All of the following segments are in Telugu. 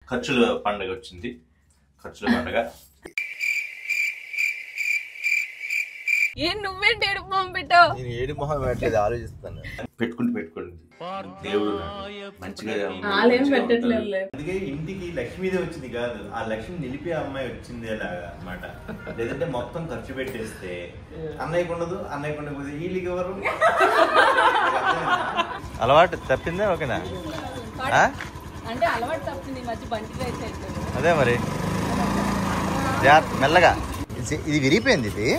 ఖర్చుల పండగ వచ్చింది. ఖర్చుల పండగ. నువ్వేంటి ఏడు మొహం పెట్టావు? నేను ఏడు మొహం పెట్టలేదు, ఆలోచిస్తాను. పెట్టుకోండి దేవుడు మంచిగా పెట్టట్లేదు. అందుకే ఇంటికి లక్ష్మీదే వచ్చింది కాదు, ఆ లక్ష్మి నిలిపే అమ్మాయి వచ్చింది అలాగా అన్నమాట. లేదంటే మొత్తం ఖర్చు పెట్టేస్తే అన్నయ్యకు ఉండదు, అన్నయ్యకు ఉండకపోతే వీళ్ళకి ఎవరు? అలవాటు తప్పిందే. ఓకేనా? అంటే అలవాటు తప్పింది, మధ్య బండి అదే మరి మెల్లగా. ఇది విరిగిపోయింది. ఇది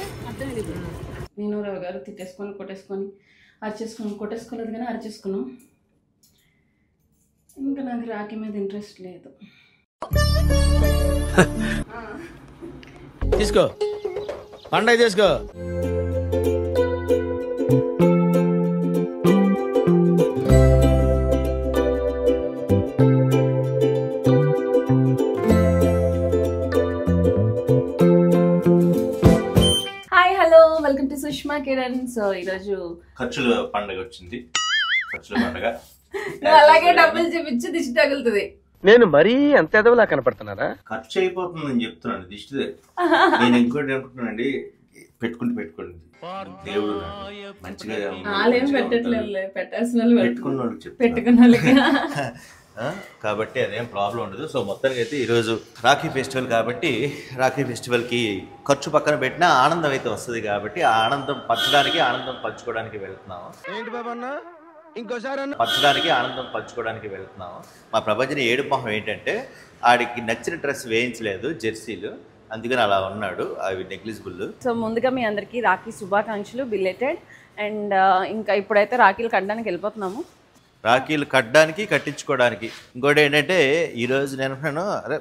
నేను రావు గారు తిట్టేసుకొని కొట్టేసుకొని అరిచేసుకున్నాం. కొట్టేసుకోలేదు కానీ అరిచేసుకున్నాం. ఇంకా నాకు రాఖీ మీద ఇంట్రెస్ట్ లేదు. తీసుకో పండగ తీసుకో. Welcome to Sushma Kiran. So ఈరోజు ఖర్చుల పండగ వచ్చింది. ఖర్చుల పండగ. అలాగే డబ్బులు చూపించి దిష్టి తగులుతుంది. నేను మరీ అంత ఎదవలా కనపడుతున్నారా? ఖర్చు అయిపోతుందని చెప్తున్నాను, దిష్టి. నేను ఇంకోటి అనుకుంటున్నానండి, పెట్టుకోండి దేవుడు మంచిగా పెట్టట్లేదు. పెట్టాల్సిన పెట్టుకున్న వాళ్ళకి పెట్టుకున్న వాళ్ళకి కాబట్టి అదేం ప్రాబ్లం ఉండదు. సో మొత్తానికి అయితే ఈరోజు రాఖీ ఫెస్టివల్ కాబట్టి రాఖీ ఫెస్టివల్కి ఖర్చు పక్కన పెట్టినా ఆనందం అయితే వస్తుంది కాబట్టి ఆ ఆనందం పంచడానికి, ఆనందం పంచుకోవడానికి వెళ్తున్నాము. ఆనందం పంచుకోవడానికి వెళ్తున్నాము. మా ప్రపంచం ఏడు మొహం ఏంటంటే ఆడికి నచ్చిన డ్రెస్ వేయించలేదు, జెర్సీలు, అందుకని అలా ఉన్నాడు. అవి నెగ్లిజిబుల్. సో ముందుగా మీ అందరికీ రాఖీ శుభాకాంక్షలు, బిలేటెడ్. అండ్ ఇంకా ఇప్పుడైతే రాఖీలు కట్టడానికి వెళ్ళిపోతున్నాము. రాఖీలు కట్టడానికి, కట్టించుకోవడానికి. ఇంకోటి ఏంటంటే ఈరోజు నేను అనుకున్నాను, అరే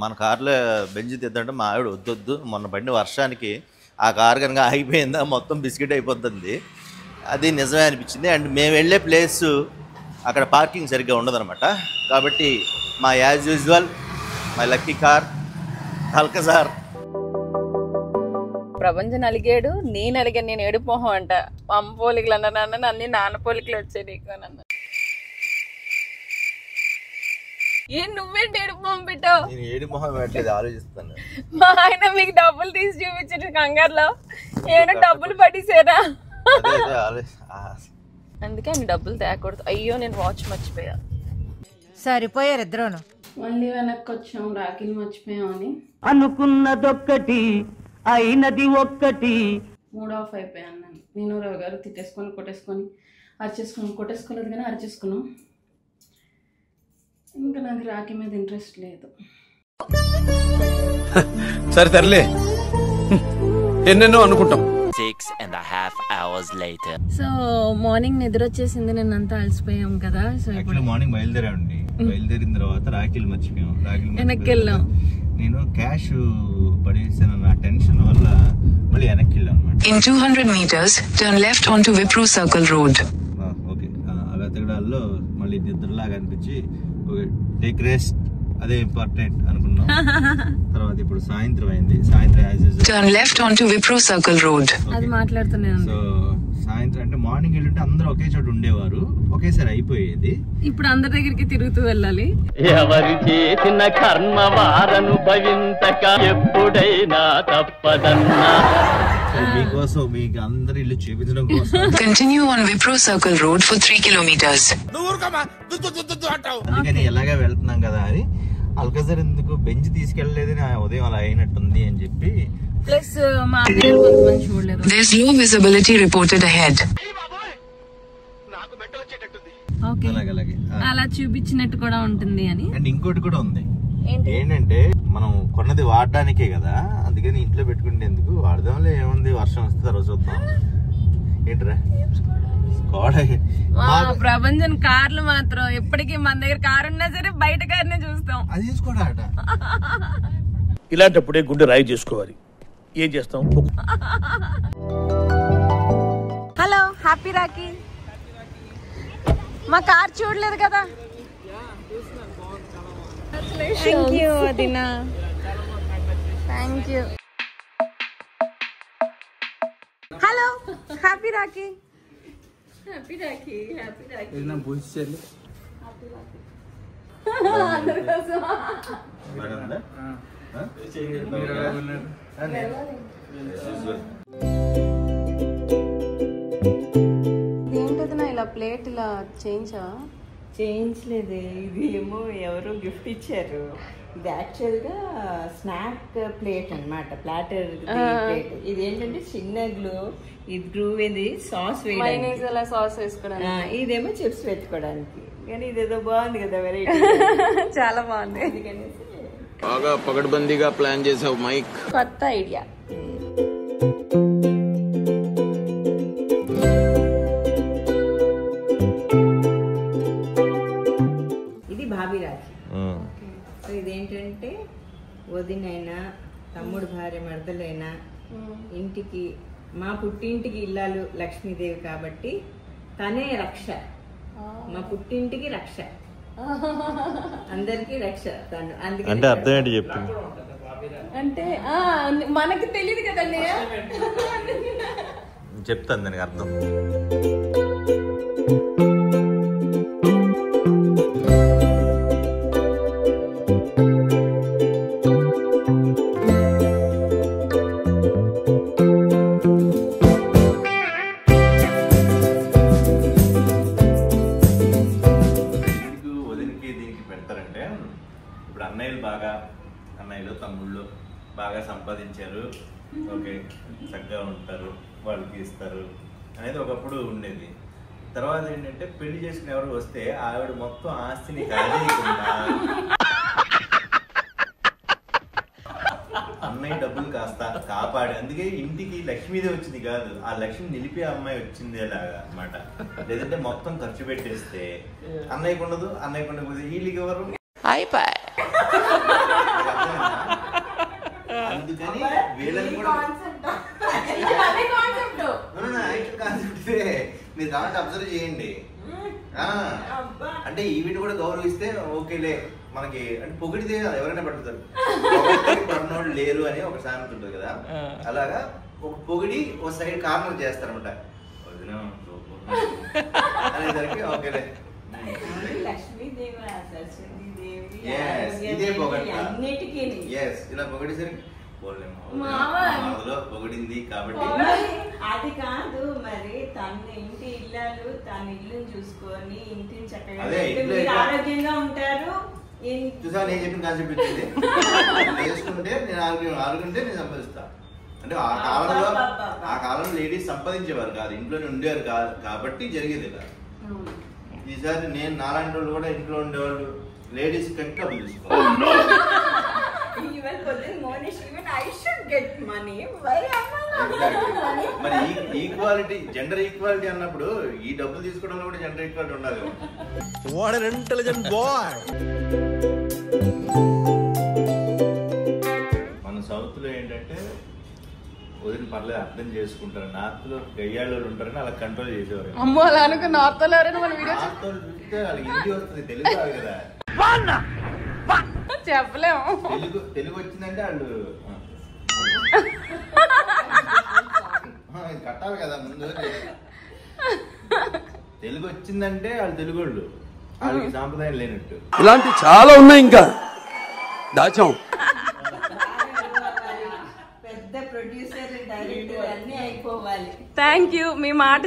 మన కారులో బెంజ్ తెద్దంటే మా ఆవిడ వద్దొద్దు, మొన్న పడిన వర్షానికి ఆ కారు కనుక ఆగిపోయిందా మొత్తం బిస్కెట్ అయిపోతుంది. అది నిజమే అనిపించింది. అండ్ మేము వెళ్ళే ప్లేసు అక్కడ పార్కింగ్ సరిగ్గా ఉండదన్నమాట. కాబట్టి మా as usual my lucky car Alcazar. ప్రపంచం అలిగాడు, నేను అలిగాను. నేను ఏడు మొహం అంట. అమ్మ పోలికలు అన్నాను, అన్ని నాన్న పోలికలు వచ్చాయి నీకు అన్న. నువ్వేంటి ఏడు మొహం పెట్టావు? నేను ఏడు మొహం పెట్టలేదు, ఆలోచిస్తాను. మా ఆయన మీకు డబ్బులు తీసి చూపించాడు కంగారులో. ఏమైనా డబ్బులు పట్టేసారా? అందుకే ఆయన డబ్బులు తేకూడదు. అయ్యో నేను వాచ్ మర్చిపోయా. సరిపోయారు ఇద్దరును. మళ్ళీ వెనక్కి వచ్చాం, రాఖీలు మర్చిపోయామని. అనుకున్నదొక్కటి అయినది ఒక్కటి. మూడ్ ఆఫ్ అయిపోయాను నేను రావు గారు తిట్టేసుకొని కొట్టేసుకొని అరిచేసుకున్నాం. కొట్టేసుకోలేదు కానీ అరిచేసుకున్నాం. ఇంకా నాకు రాఖీ మీద ఇంట్రెస్ట్ లేదు. సరే తరలే, ఎన్నెన్నో అనుకుంటాం. 6.5 hours later. సో మార్నింగ్ నిద్ర వచ్చేసింది, నేను అంతా అలసిపోయాం కదా. సో ఇప్పుడు మార్నింగ్ బయలుదేరిన తర్వాత రాఖీలు మర్చిపోయాం. వెనక్కి వెళ్ళాం. నేను క్యాష్ పడేసిన నా టెన్షన్ వల్ల మళ్ళీ వెనక్కి వెళ్ళాం అనమాట. In 200 meters, turn left onto Wipro Circle Road. Okay, ఆ వెతకడాల్లో మళ్ళీ నిద్రలాగా అనిపించి టేక్ రెస్ట్, అదే ఇంపార్టెంట్ అనుకున్నాం. తర్వాత ఇప్పుడు సాయంత్రం అయింది. సాయంత్రం turn left on to Wipro circle road. అది మాట్లాడుతున్నాను. సో సాయంత్రం అంటే మార్నింగ్ వెళ్ళుంటే అందరూ ఒకే చోట ఉండేవారు, ఒకేసారి అయిపోయేది. ఇప్పుడు అందరి దగ్గరికి తిరుగుతూ వెళ్ళాలి. ఎవరు చేసిన కర్మ వారను భవించక ఎప్పుడైనా తప్పదన్నా. మీకోసం, మీకు అందరు ఇల్లు చూపించడం కోసం. Continue on Wipro circle road for 3 kilometers. అందుకని ఎలాగా వెళ్తున్నాం కదా అని అల్కజర్ ఎందుకు బెంచ్ తీసుకెళ్లలేదని ఉదయం అలా అయినట్టుంది అని చెప్పి. ప్లస్ మా అన్నయ్య కొంతమంది చూడలేదు. There's low visibility reported ahead. Okay, అలా చూపించినట్టు కూడా ఉంటుంది అని. అండ్ ఇంకోటి కూడా ఉంది ఏంటంటే మనం కొన్నది వాడడానికే కదా, అందుకని ఇంట్లో పెట్టుకుంటే ఎందుకు, వాడదాంలే, ఏముంది వర్షం వస్తే తర్వాత చూద్దాం. ఏంట్రా ప్రపంచం కార్లు మాత్రం ఎప్పటికీ మన దగ్గర కారు ఉన్నా సరే బయట కారునే చూస్తాం. అది తీసుకోవడా? ఇలాంటప్పుడే గుండె రాయి చేసుకోవాలి. ఏం చేస్తాం? Hello, happy Rakhi. మా కార్ చూడలేదు కదా. థ్యాంక్ యూ వదినా, thank you. Hello, happy Rakhi. Happy Rakhi, happy Rakhi. అందరి కోసం బాగుందా? ఏంటది ఇలా ప్లేట్ ఇలా చేయించలేదే, ఇది ఏమో ఎవరో గిఫ్ట్ ఇచ్చారు. ఇది యాక్చువల్గా స్నాక్ ప్లేట్ అనమాట, ప్లాటర్ ప్లేట్. ఇది ఏంటంటే చిన్న గ్రూవ్ ఇది సాస్ వేయడానికి, సాస్ వేసుకోవడానికి. ఇదేమో చిప్స్ పెట్టుకోవడానికి. కానీ ఇదేదో బాగుంది కదా, వెరైటీ. చాలా బాగుంది. అందుకనేసి బాగా పగడ్బందీగా ప్లాన్ చేసావు మైక్. కొత్త ఐడియా. ఇది భాబీ రాఖీ. సో ఇదేంటంటే వదినైనా తమ్ముడు భార్య మరదలైనా ఇంటికి, మా పుట్టింటికి ఇల్లాలు లక్ష్మీదేవి కాబట్టి తనే రక్ష. మా పుట్టింటికి రక్ష, అందరికి రక్ష తను. అందుకే అంటే అర్థం ఏంటి చెప్పు. అంటే మనకి తెలియదు కదండి. చెప్తాను దానికి అర్థం. అన్నయ్యలు తమ్ముళ్ళు బాగా సంపాదించారు, ఓకే చక్కగా ఉంటారు, వాళ్ళకి ఇస్తారు అనేది ఒకప్పుడు ఉండేది. తర్వాత ఏంటంటే పెళ్లి చేసుకుని ఎవరు వస్తే ఆవిడ మొత్తం ఆస్తిని కాజేయకుండా అన్నయ్య డబ్బులు కాస్త కాపాడి, అందుకే ఇంటికి లక్ష్మీదేవి వచ్చింది కాదు, ఆ లక్ష్మి నిలిపే అమ్మాయి వచ్చింది అలాగా అన్నమాట. లేదంటే మొత్తం ఖర్చు పెట్టేస్తే అన్నయ్యకు ఉండదు, అన్నయ్యకు ఉండకపోతే వీళ్ళకి ఎవరు అయిపోయి. అందుకని వీళ్ళని కూడా కాన్సెప్ట్ మీరు కాబట్టి అబ్జర్వ్ చేయండి. అంటే ఈవిడ కూడా గౌరవిస్తే ఓకేలే మనకి, అంటే పొగిడితే ఎవరైనా పట్టుతారు, పడినోళ్ళు లేరు అని ఒక సామెత ఉంటుంది కదా, అలాగా ఒక పొగిడి ఒక సైడ్ కార్నర్ చేస్తారనమాట. అనేసరికి ఓకేలే ఇదే పొగడి, ఇలా పొగిడేసరికి పొగిడింది కాబట్టి అది కాదు. మరి తన ఇంటి ఇల్లాలు తన ఇల్లుని చూసుకొని ఇంటిని చక్కగా ఆరోగ్యంగా ఉంటారు. చూసా నేను చెప్పిన కాన్సెప్ట్ వచ్చింది. చేసుకుంటే నేను ఆరోగ్యంటే నేను సంపాదిస్తా. అంటే ఆ కాలంలో లేడీస్ సంపాదించేవారు కాదు, ఇంట్లోనే ఉండేవారు కాదు కాబట్టి జరిగేది ఇలా. ఈసారి నేను నాలాంటి వాళ్ళు కూడా ఇంట్లో ఉండేవాళ్ళు లేడీస్ కంటే డబ్బులు తీసుకోవాలి. మరి ఈక్వాలిటీ, జెండర్ ఈక్వాలిటీ అన్నప్పుడు ఈ డబ్బులు తీసుకోవడంలో కూడా జెండర్ ఈక్వాలిటీ ఉండాలి. What an intelligent boy. మన సౌత్ లో ఏంటంటే వదిలి పర్లేదు అర్థం చేసుకుంటారు, నార్త్ లో గయ్యాళ్ళు ఉంటారని అలా కంట్రోల్ చేసేవారు. అమ్మో అలా అనుకున్న నార్త్ లో చూస్తే వాళ్ళకి హిందీ వస్తుంది, తెలుగు కాదు కదా, చెప్పలేము. తెలుగు వచ్చిందంటే వాళ్ళు కట్టాలి కదా ముందు. తెలుగు వచ్చిందంటే వాళ్ళు తెలుగు వాళ్ళు, వాళ్ళకి సాంప్రదాయం లేనట్టు. ఇలాంటి చాలా ఉన్నాయి, ఇంకా దాచాం. పెద్ద ప్రొడ్యూసర్, డైరెక్టర్ అన్ని అయిపోవాలి. Thank you. మీ మాట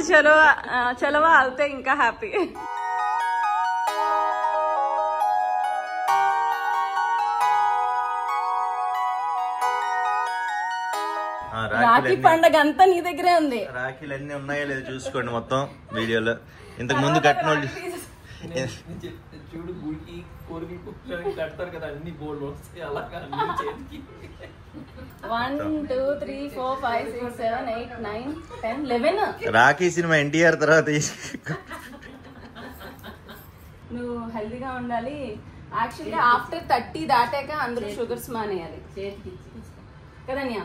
చలవ అవుతే ఇంకా హ్యాపీ. రాఖీ పండగ అంతా నీ దగ్గరే ఉంది. రాఖీలు అన్ని ఉన్నాయో లేదో చూసుకోండి మొత్తం వీడియోలో. ఇంతకు ముందు కట్టిన వాళ్ళు చూడు, గుడికి కోరికలు కూర్చొని కడతారు కదా, అన్ని బోర్డు వస్తాయి అలాగా 1 2 3 4 5 6 7 8 9 10 11. రాఖీ సినిమా ఎన్టీఆర్ తర్వాత నువ్వు హెల్దీగా ఉండాలి. యాక్చువల్గా ఆఫ్టర్ 30 దాటాక అందరూ షుగర్స్ మానేయాలి కదన్యా.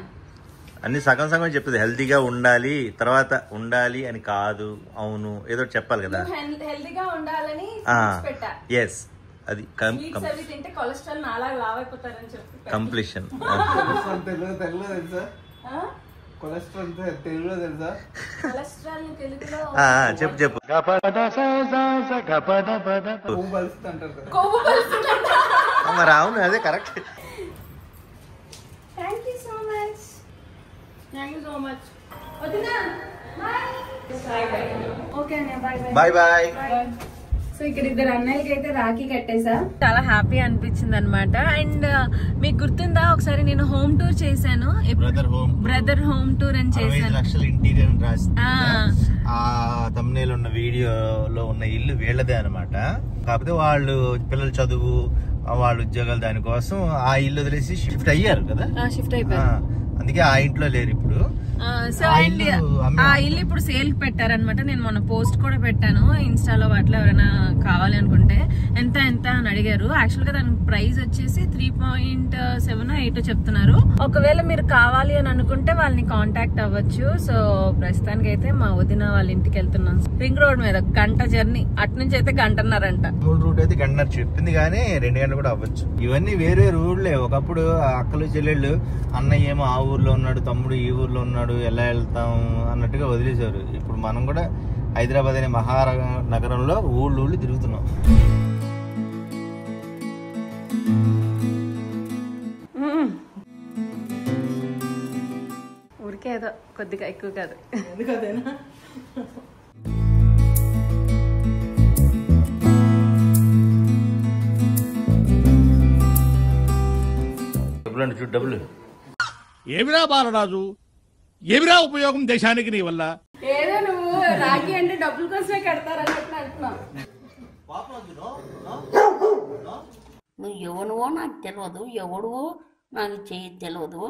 అన్ని సగం సగం చెప్తుంది. హెల్తీగా ఉండాలి, తర్వాత ఉండాలి అని కాదు, అవును ఏదో చెప్పాలి కదా. హెల్తీగా ఉండాలని ఎస్, అది తింటే కొలెస్ట్రాల్ నాలా లావ్ అయిపోతారని చెప్పి కంప్లీషన్. కొలెస్ట్రాల్ తెలుగులో తెలుసా? కొలెస్ట్రాల్ తెలుగులో చెప్పు చెప్పు. కొవ్వు బలుస్తుంది అంటారు కదా. కొవ్వు పలుస్తుందంట. మరి అవును, అదే correct. Thank you so much. Thank you so much. వదినా బాయ్. ఓకే అన్నయ్య బాయ్ బాయ్ బాయ్. సో ఇక్కడ ఇద్దరు అన్నయ్యలకి అయితే రాఖీ కట్టేసా. చాలా హ్యాపీ అనిపించింది అనమాట. అండ్ మీకు గుర్తుందా, ఒకసారి నేను హోమ్ టూర్ చేశాను, బ్రదర్ హోమ్ టూర్ అని చేశాను. 65 లక్షల ఇంటీరియర్ రాసి ఆ thumbnail ఉన్న వీడియోలో ఉన్న ఇల్లు వీళ్ళదే అనమాట. కాకపోతే వాళ్ళు పిల్లల చదువు, వాళ్ళ ఉద్యోగాలు దానికోసం ఆ ఇల్లు వదిలేసి షిఫ్ట్ అయ్యారు కదా. షిఫ్ట్ అయిపోయారు, అందుకే ఆ ఇంట్లో లేరు ఇప్పుడు. సో అండ్ ఆ ఇల్లు ఇప్పుడు సేల్ పెట్టారనమాట. నేను మొన్న పోస్ట్ కూడా పెట్టాను ఇన్స్టాలో, వాటిలో ఎవరైనా కావాలి అనుకుంటే ఎంత ఎంత అని అడిగారు. యాక్చువల్ గా దాని ప్రైస్ వచ్చేసి 3.7 8 చెప్తున్నారు. ఒకవేళ మీరు కావాలి అని అనుకుంటే వాళ్ళని కాంటాక్ట్ అవ్వచ్చు. సో ప్రస్తుతానికి అయితే మా వదిన వాళ్ళ ఇంటికి వెళ్తున్నాం. రింగ్ రోడ్ మీద గంట జర్నీ, అటు నుంచి అయితే గంటన్నరంట. రూట్ అయితే గంటన్నర చెప్పింది, కానీ 2 గంటలు కూడా అవ్వచ్చు. ఇవన్నీ వేరే రూట్లే. ఒకప్పుడు అక్కలు చెల్లెళ్ళు, అన్నయ్య ఏమో ఆ ఊర్లో ఉన్నాడు, తమ్ముడు ఈ ఊర్లో ఉన్నాడు, ఎలా వెళ్తాం అన్నట్టుగా వదిలేశారు. ఇప్పుడు మనం కూడా హైదరాబాద్ అనే మహానగరంలో ఊళ్ళు తిరుగుతున్నాం. ఊరికే ఏదో కొద్దిగా ఎక్కువ కాదు. ఎందుకదేనా డబ్బులు చూడు, డబ్బులు ఏమిరా బాలరాజు, ఏమిరా ఉపయోగం దేశానికి నీ వల్ల? ఏదో నువ్వు రాఖీ అంటే డబ్బుల కోసమే కడతారన్నట్టు అంటున్నావు. నువ్వు ఎవనువో నాకు తెలియదు, ఎవడువో నాకు తెలియదు.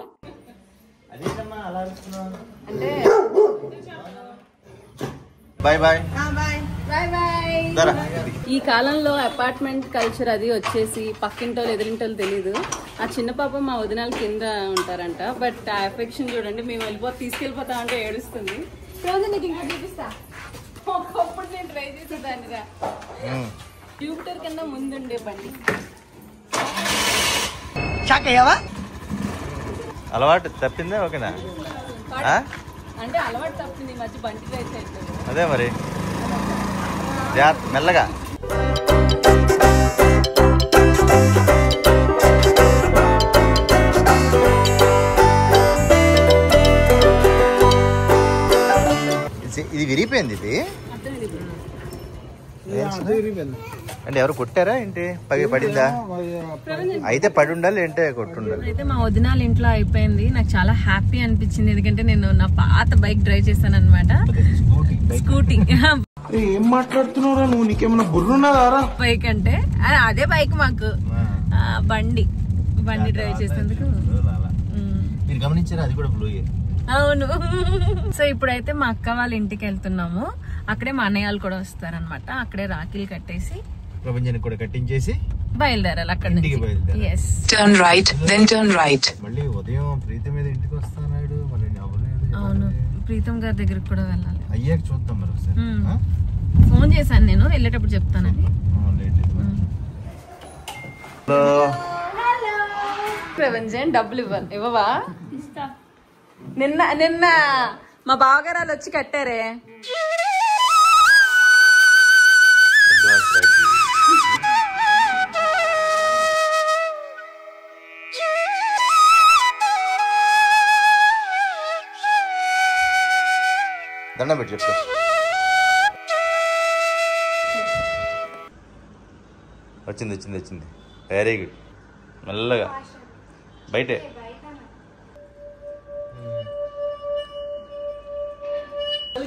అంటే బాయ్ బాయ్ బాయ్ బాయ్. ఈ కాలంలో అపార్ట్మెంట్ కల్చర్ అది వచ్చేసి పక్కింటోళ్ళు ఎదురింటోళ్ళు తెలీదు. ఆ చిన్న పాప మా వదినాల కింద ఉంటారంట. బట్ ఆ ఎఫెక్షన్ చూడండి, మేము తీసుకెళ్ళిపోతా అంటే ఏడుస్తుంది. రోజు నీకు ఇంకా చూపిస్తా. ఒకప్పుడు నేను ట్రై చేసేదాన్నిరా. జూపిటర్ కన్నా ముందుండే బండి. అలవాటు తప్పిందా? ఓకేనా? అంటే అలవాటు తప్పింది, ఈ మధ్య బండి ట్రై చేయట్లేదు. అదే మరి మెల్లగా. ఇది విరిగిపోయింది. ఇది అంటే ఎవరు కొట్టారా ఏంటి? పడిందా? అయితే పడి ఉండాలి, ఏంటే కొట్టుండాలి. అయితే మా వదినాల ఇంట్లో అయిపోయింది. నాకు చాలా హ్యాపీ అనిపించింది, ఎందుకంటే నేను నా పాత బైక్ డ్రైవ్ చేశాను అనమాట. స్కూటీ. ఏం మాట్లాడుతున్నావురా నువ్వు? నీకేమన్నా బుర్రున్నదారా? బైక్ అంటే అదే బైక్ మాకు. బండి డ్రైవ్ చేసేందుకు. మీరు గమనించారా? అది కూడా బ్లూ. అవును. సో ఇప్పుడైతే మా అక్క వాళ్ళ ఇంటికి వెళ్తున్నాము. అక్కడే మా అన్నయ్యలు కూడా వస్తారనమాట. అక్కడే రాఖీలు కట్టేసి ప్రపంచానికి కూడా కట్టించేసి బయలుదేరాలి అక్కడ నుంచి. Turn right, then turn right. మళ్ళీ ఉదయం ప్రీతం మీద ఇంటికి వస్తాడు. అవును, ప్రీతం గారి దగ్గరికి కూడా వెళ్ళాలి. అయ్యాక చూద్దాం మరి ఒకసారి. ఫోన్ చేశాను నేను, వెళ్ళేటప్పుడు చెప్తానని. ప్రపంచం డబ్బులు ఇవ్వవా? నిన్న మా బావగారాలు వచ్చి కట్టారే. దండం పెట్టి చెప్తా. వచ్చింది. Very good. మెల్లగా బయటే.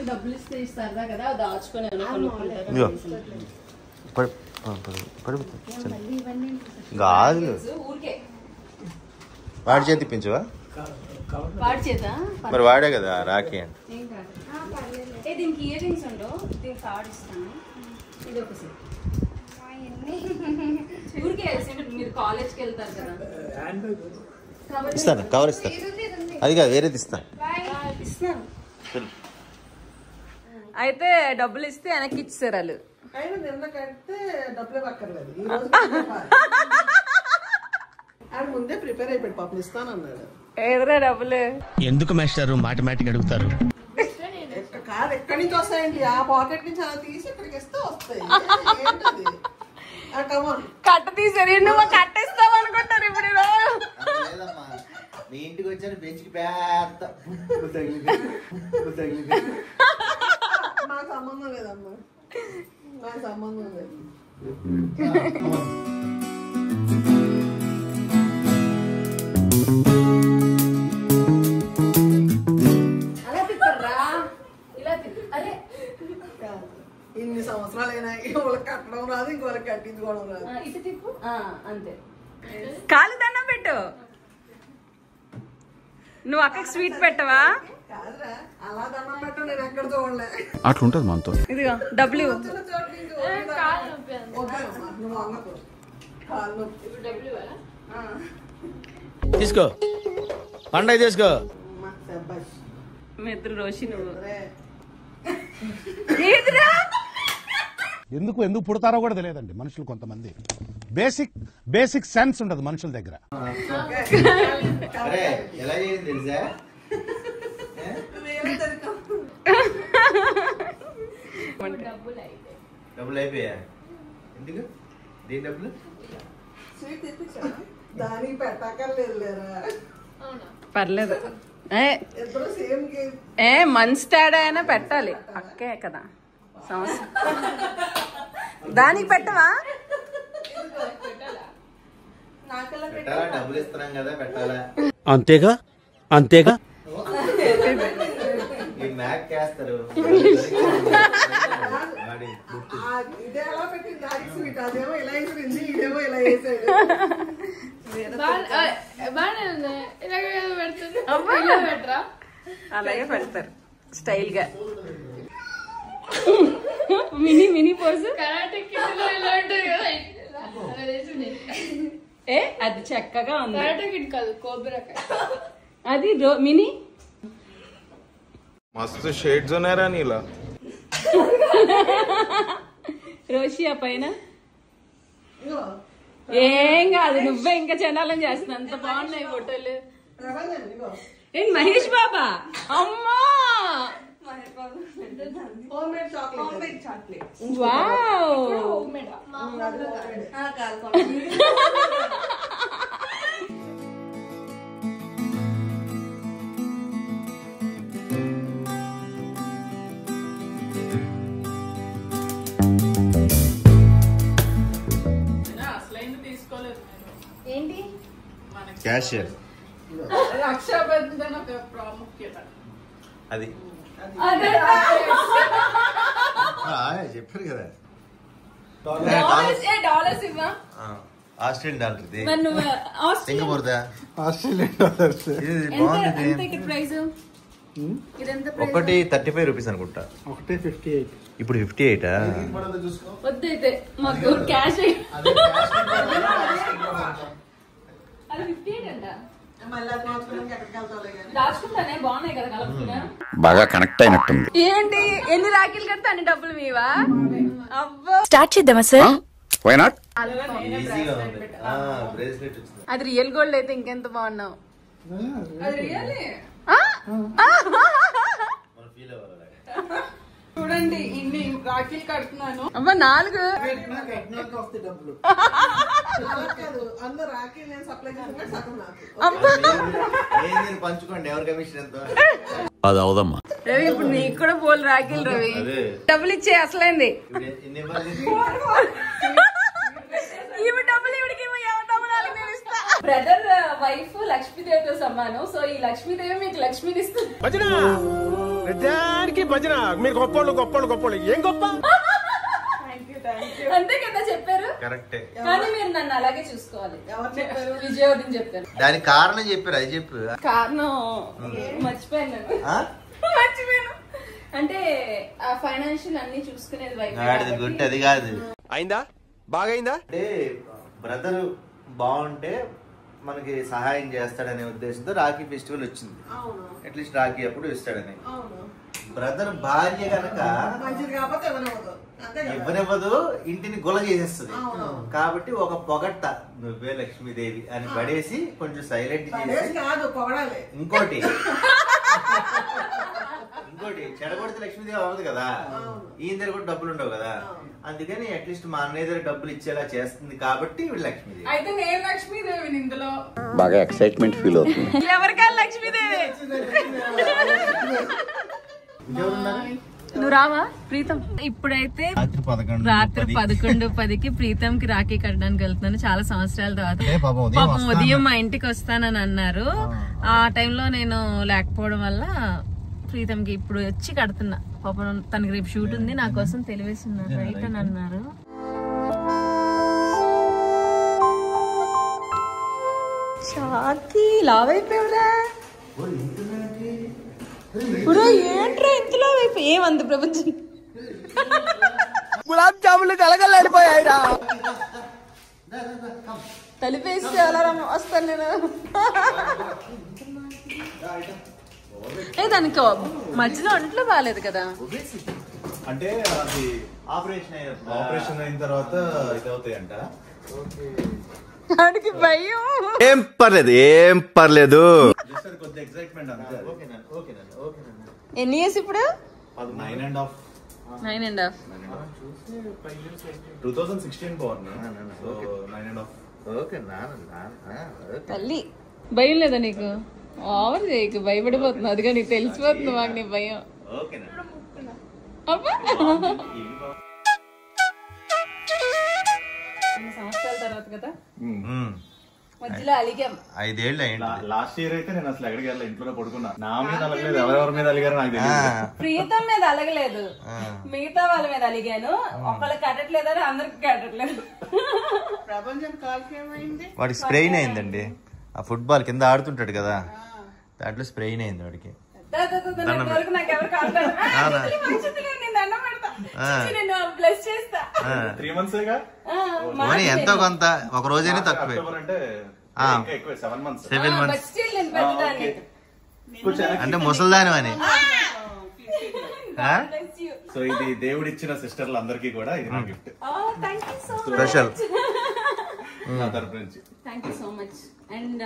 డబ్బులు ఇస్తే ఇస్తారా కదా, దాచుకొని గాజులు వాడి చేతి ఇప్పించవా? మరి వాడే కదా రాఖీ అంటే. దీనికి ఇయర్ రింగ్స్ ఉండవు, దీనికి కార్డ్ ఇస్తాను. ఇది ఒక సెట్. ఊరికే మీరు కాలేజ్కి వెళ్తారు కదా. ఇస్తాను, కవర్ ఇస్తాను. అది కాదు, వేరేది ఇస్తాను. అయితే డబ్బులు ఇస్తే వెనక్కి ఇచ్చారు వాళ్ళు. ముందే ప్రిపేర్ అయిపోయి పాపం ఇస్తానన్నాడు. ఎదురా డబ్బులు ఎందుకు మాస్టారు మాటిమాటికి అడుగుతారు? కాదు ఎక్కడి నుంచి వస్తాయండి, ఆ పాకెట్ నుంచి అలా తీసి ఇక్కడికి ఇస్తే వస్తాయి. కట్ట తీసారు, నువ్వు కట్టేస్తావు అనుకుంటారు ఇప్పుడు. మీ ఇంటికి వచ్చాను బెంచ్కి పెద్ద నాకు సంబంధం లేదమ్మా, నాకు సంబంధం లేదు. ఇన్ని సంవత్సరాలైనా వాళ్ళకి కట్టడం రాదు, ఇంకోళ్ళకి కట్టించుకోవడం రాదు. ఇటు తిప్పు అంతే. కాలు దండం పెట్టు. నువ్వు అక్కకి స్వీట్ పెట్టవా? కాదురా, అలా దండం పెట్టు, నేను ఎక్కడ చూడలే. అట్లుంటది మనతో. ఇదిగో డబ్బులు తీసుకో, పండగ చేసుకో. మిత్రులు రోషి నువ్వు ఎందుకు పుడతారో కూడా తెలియదండి మనుషులు. కొంతమంది బేసిక్ సెన్స్ ఉండదు మనుషుల దగ్గర. ఎలా చేయండి తెలుసా? డబ్బులు అయిపోయా? ఎందుకు దీని డబ్బులు? స్వీట్ తెప్పించా, దానికి పెట్టక్కర్లేదు లేరా. పర్లేదు. ఇద్దరు సేమ్ కేక్. మంచి తేడా అయినా పెట్టాలి, అక్కే కదా సంవత్సరం. దానికి పెట్టవా? పెట్టాలా? డబ్బులు ఇస్తున్నాం కదా, పెట్టాలా? అంతేగా అంతేగా. ఈ మ్యాక్ చేస్తారు. ఇదే ఎలా పెట్టింది దానికి స్వీట్, అదేమో ఇలా వేసింది, ఇదేమో ఇలా వేసాడు. అలాగే పెడతారు స్టైల్ గా. Mini pose. అది చక్కగా ఉంది. అది మినీ మస్తు షేడ్స్ ఉన్నారా నీలా? రోషియా పైన ఏం కాదు, నువ్వే ఇంకా చండాలని చేస్తున్నా. అంత బాగున్నాయి ఫోటోలు. ఏంటి మహేష్ బాబా? అమ్మా ఏంటి క్యాషియర్ రక్షాబంధన్ ఒక ప్రాముఖ్యత అది చెప్పారు కదా. డాలర్స్ ఇవ్వా? ఆస్ట్రేలియన్ డాలర్ ఇది. Singapore Australian dollars. ఇది బాగుంది. ప్రైస్ ఒకటి 35 రూపీస్ అనుకుంటా. ఒకటి 58. ఇప్పుడు 58. వద్దైతే మాకు క్యాష్. అది 58 అంట. దాచుకుంటానే బాగున్నాయి కదా కలర్ఫుల్గా. బాగా కనెక్ట్ అయినట్టుంది. ఏంటి ఎన్ని రాఖీలు కడితే అన్ని డబ్బులు మీవా? అబ్బా స్టార్ట్ చేద్దామా సార్? Why not? అది రియల్ గోల్డ్ అయితే ఇంకెంత బాగున్నావు. చూడండి ఇన్ని రాఖీలు కడుతున్నాను. అమ్మా 4 డబ్బులు అందరు రాఖీలు నేను సప్లై చేసిన సగం నాకు. పంచుకోండి ఎవరి కమిషన్ ఎంత. అది అవుదమ్మా. రవి ఇప్పుడు నీకు కూడా పోలు రాఖీలు రవి. డబ్బులు ఇచ్చే అసలైంది. బ్రదర్ వైఫ్ లక్ష్మీదేవితో సమానం. సో ఈ లక్ష్మీదేవి మీకు లక్ష్మిని ఇస్తుంది. భజన మీరు గొప్పోళ్ళు ఏం గొప్ప. అంతే కదా చెప్పారు. కరెక్టే. కానీ మీరు నన్ను అలాగే చూసుకోవాలి. ఎవరు చెప్పారు? విజయవర్ధన్ చెప్పారు. దానికి కారణం చెప్పారు. అది చెప్పు. కారణం మర్చిపోయాను. మర్చిపోయాను అంటే ఆ ఫైనాన్షియల్ అన్ని చూసుకునేది వైఫ్. గుడ్. అది కాదు. అయిందా? బాగా అయిందా? అంటే బ్రదర్ బాగుంటే మనకి సహాయం చేస్తాడనే ఉద్దేశంతో రాఖీ ఫెస్టివల్ వచ్చింది. అట్లీస్ట్ రాఖీ అప్పుడు ఇస్తాడని. బ్రదర్ భార్య గనక మంచిది కాకపోతే ఇవ్వనివ్వదు, ఇంటిని గుల చేసేస్తుంది. కాబట్టి ఒక పొగట్ట నువ్వే లక్ష్మీదేవి అని పడేసి కొంచెం సైలెంట్ చేసి ఇంకోటి చెడగొడితే లక్ష్మీదేవి అవ్వదు కదా, ఈయన దగ్గర కూడా డబ్బులు ఉండవు కదా, అందుకని అట్లీస్ట్ మా అన్నయ్య దగ్గర డబ్బులు ఇచ్చేలా చేస్తుంది కాబట్టి వీళ్ళు లక్ష్మీదేవి. అయితే నేను లక్ష్మీదేవిని ఇందులో బాగా ఎక్సైట్మెంట్ ఫీల్ అవుతుంది. ఎవరికైనా లక్ష్మీదేవి. నువ్వు రావా ప్రీతం? ఇప్పుడైతే రాత్రి 11:10కి ప్రీతంకి రాఖీ కట్టడానికి వెళ్తున్నాను. చాలా సంవత్సరాల తర్వాత పాపం ఉదయం మా ఇంటికి వస్తానని అన్నారు. ఆ టైంలో నేను లేకపోవడం వల్ల ప్రీతంకి ఇప్పుడు వచ్చి కడుతున్నా. పాపం తనకి రేపు షూట్ ఉంది, నా కోసం తెలివేస్తున్నారు రైట్ అని అన్నారు. చాకి లావైపోయావురా. ఏంట్రా ఇంతలో అయిపోయి ఏమంది ప్రపంచం. గులాబ్ జాములు కలగలాడిపోయాయిరా. తలిపేసి అలారం వస్తాను నేను. దానికి మధ్యలో ఒంట్లో బాగాలేదు కదా, అంటే అది ఆపరేషన్ అయిన తర్వాత ఇది అవుతాయంట. వాడికి భయం. ఏం పర్లేదు. ఎన్ని ఇయర్స్ ఇప్పుడు? 9.5. 9.5. 2016 born. So 9.5. తల్లి భయం లేదా నీకు? ఓవర్ చేయకు, భయపడిపోతుంది. అదిగా నీకు తెలిసిపోతుంది మాకు నీ భయం. సంవత్సరాల తర్వాత కదా మధ్యలో అలిగాం. 5 ఏళ్ళు అయింది. లాస్ట్ ఇయర్ అయితే నేను అసలు ఎక్కడికి వెళ్ళా, ఇంట్లోనే పడుకున్నా. నా మీద అలగలేదు, ఎవరెవరి మీద అలిగారో నాకు తెలియదు. ప్రీతం మీద అలగలేదు, మిగతా వాళ్ళ మీద అలిగాను. ఒకళ్ళకి కట్టట్లేదని అందరికి కట్టట్లేదు. ప్రపంచం కాల్కి ఏమైంది? వాడికి స్ప్రెయిన్ అయిందండి. ఆ ఫుట్బాల్ కింద ఆడుతుంటాడు కదా, దాంట్లో స్ప్రెయిన్ అయింది వాడికి. ఎంతో కొంత ఒక రోజైనా తక్కువే. 7 months అంటే ముసల్దాని అని. సో ఇది దేవుడిచ్చిన సిస్టర్లు అందరికీ కూడా ఇది నా గిఫ్ట్. స్పెషల్ నా తరపు నుంచి. Thank you so much. And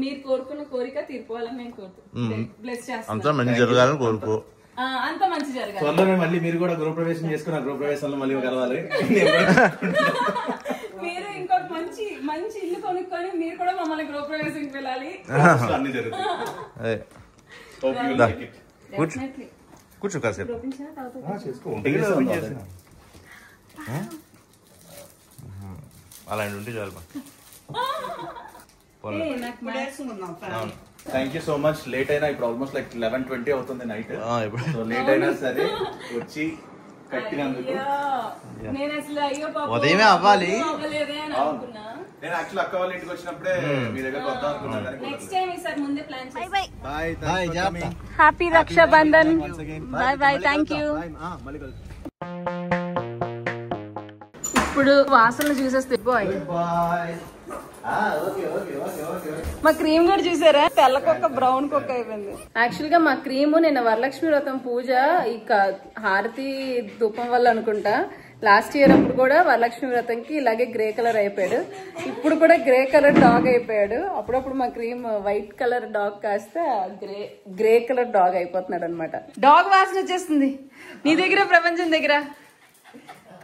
మీరు కోరుకున్న కోరిక తీర్పోవాలని నేను కోరుతున్నాను. బ్లెస్ చేస్తాను. అంతా మంచి జరగాలని కోరుకో. అంత మంచి జరగాలి. త్వరలోనే మళ్ళీ మీరు కూడా గృహప్రవేశం చేసుకున్న గృహప్రవేశంలో మళ్ళీ కలవాలి. మీరు ఇంకొక మంచి మంచి ఇల్లు కొనుక్కొని మీరు కూడా మమ్మల్ని గృహప్రవేశంకి వెళ్ళాలి. అన్ని జరుగుతుంది. కూర్చో కాసేపు. అలాంటి ఉంటే చాలు. Thank you so much. Late అయినా ఇప్పుడు ఆల్మోస్ట్ లైక్ 11:20 అవుతుంది నైట్. సో లేట్ అయినా సరే వచ్చి కట్టినందుకు ఉదయమే అవ్వాలి. నేను యాక్చువల్ అక్క వాళ్ళ ఇంటికి వచ్చినప్పుడే మీ దగ్గర వద్దాం అనుకున్నాను. Happy Raksha Bandhan. Bye bye. Thank you. ఇప్పుడు వాసనలు చూసేస్తే మా క్రీమ్ కూడా చూసారా, తెల్ల కుక్క బ్రౌన్ కుక్క అయిపోయింది. యాక్చువల్ గా మా క్రీమ్ నిన్న వరలక్ష్మి వ్రతం పూజ ఈ హారతి ధూపం వల్ల అనుకుంటా లాస్ట్ ఇయర్ అప్పుడు కూడా వరలక్ష్మి వ్రతంకి ఇలాగే గ్రే కలర్ అయిపోయాడు. ఇప్పుడు కూడా గ్రే కలర్ డాగ్ అయిపోయాడు. అప్పుడప్పుడు మా క్రీమ్ వైట్ కలర్ డాగ్ కాస్త గ్రే కలర్ డాగ్ అయిపోతున్నాడు అనమాట. డాగ్ వాసన వచ్చేస్తుంది నీ దగ్గర, ప్రపంచం దగ్గర.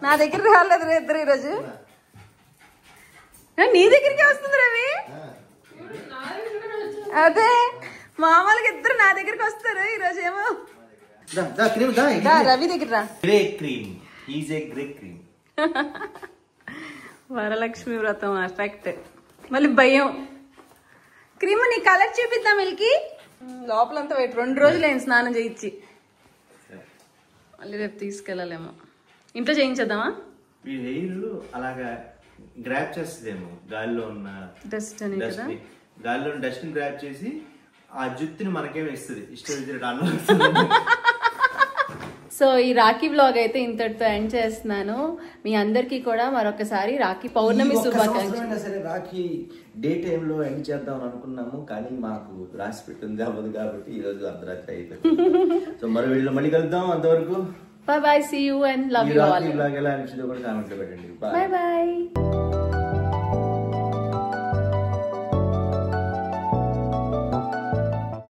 నా దగ్గర రాలేదు ఇద్దరు ఈరోజు. నీ దగ్గరికి వస్తుంది రవి. అదే మామూలుగా ఇద్దరు నా దగ్గరికి వస్తారు. ఈరోజు ఏమో రవి దగ్గర రా. వరలక్ష్మి వ్రతం ఎఫెక్ట్ మళ్ళీ భయం. క్రీమ్ నీ కలర్ చూపిద్దాం వీళ్ళకి. లోపలంతా వెయిట్ 2 రోజులు అయింది స్నానం చేయించి. మళ్ళీ రేపు తీసుకెళ్ళాలేమో. ఇంట్లో చేయించేద్దామా? ఈ హెయిర్ అలాగా గ్రాప్ చేస్తుందేమో గాలిలో ఉన్న డస్ట్ అని కదా, గాలిలో డస్ట్ ని గ్రాప్ చేసి ఆ జుత్తుని మనకేమో ఇస్తుంది. ఇష్టం సో ఈ రాఖీ వ్లాగ్ అయితే ఇంతటితో ఎండ్ చేస్తున్నాను. మీ అందరికీ కూడా మరొకసారి రాఖీ పౌర్ణమి శుభాకాంక్షలు. సరే రాఖీ డే టైంలో ఎండ్ చేద్దాం అనుకున్నాము, కానీ మాకు రాసి పెట్టింది అవ్వదు కాబట్టి ఈ రోజు అర్ధరాత్రి అయిపోయింది. సో మరో వీడియోలో మళ్ళీ కలుద్దాం. అంతవరకు bye bye, see you and love you all. Rakhi vlog ఎలా అనిపించిందో కూడా కామెంట్ లో పెట్టండి. Bye by.